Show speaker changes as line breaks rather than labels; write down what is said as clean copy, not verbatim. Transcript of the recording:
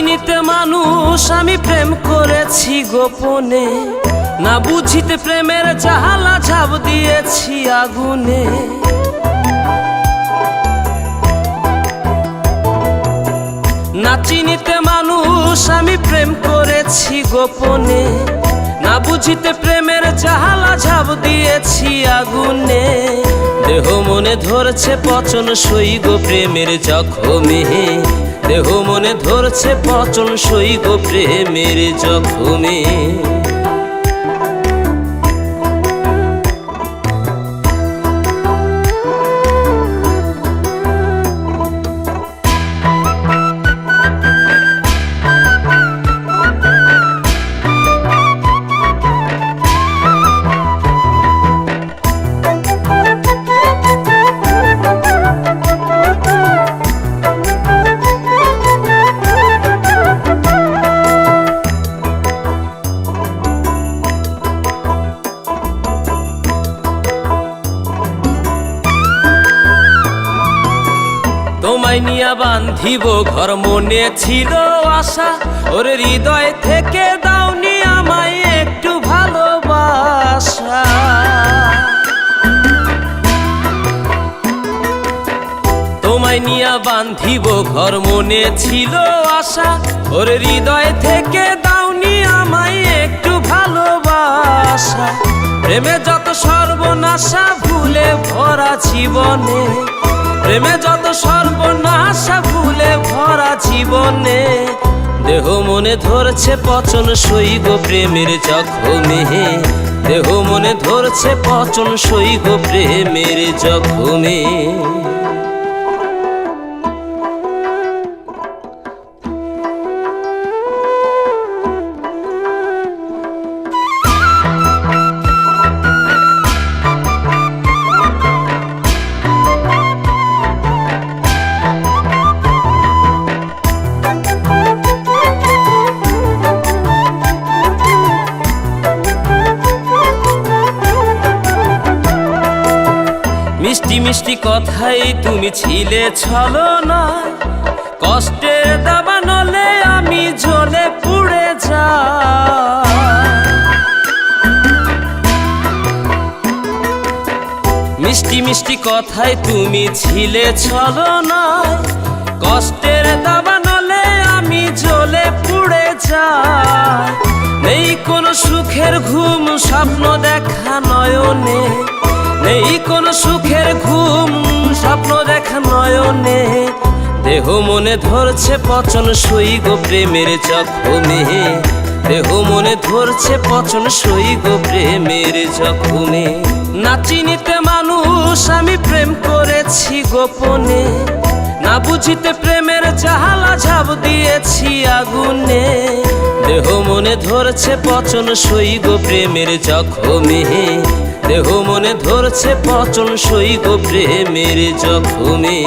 চিনিতে মানুষ আমি প্রেম করেছি গোপনে, না বুঝিতে প্রেমের জাহালা ঝাঁপ দিয়েছি আগুনে। না চিনিতে মানুষ আমি প্রেম করেছি গোপনে, না বুঝিতে প্রেমের জাহালা ঝাঁপ দিয়েছি আগুনে। দেহ মনে ধরছে পচন সই গো প্রেমের জখমে, দেহ মনে ধরছে পচন সই গো প্রেমের জখমে। তোমায় নিয়া বান্ধিব ঘর মনে ছিল আশা, ওরে হৃদয় থেকে দাওনি আমায় একটু ভালোবাসা। তোমায় নিয়া বান্ধিব ঘর মনে ছিল আশা, ওরে হৃদয় থেকে দাওনি আমায় একটু ভালোবাসা। প্রেমে যত সর্বনাশা ভুলে ভরা জীবনে, প্রেমে যত সর্বনাশা ভুলে ভরা জীবনে। দেহ মনে ধরছে পচন সই গো প্রেমের জখমে, দেহ মনে ধরছে পচন সই গো প্রেমের জখমে। মিষ্টি মিষ্টি কথাই তুমি ছিলে ছলনায়, কষ্টের দাবানলে আমি জ্বলে পুড়ে যাই। মিষ্টি মিষ্টি কথাই তুমি ছিলে ছলনায়, কষ্টের দাবানলে আমি জ্বলে পুড়ে যাই। নেই কোনো সুখের ঘুম স্বপ্ন দেখা নয়নে, নেই কোনো সুখের ঘুম স্বপ্ন দেখা নয়নে। দেহ মনে ধরছে পচন সই গো প্রেমের জখমে, দেহ মনে ধরছে পচন সই গো প্রেমের জখমে। না চিনিতে মানুষ আমি প্রেম করেছি গোপনে, না বুঝিতে প্রেমের জাহালা ঝাঁপ দিয়েছি আগুনে। দেহ মনে ধরছে পচন সই গো প্রেমের জখমে, দেহ মনে ধরছে পচন সই গো প্রেমের জখমে।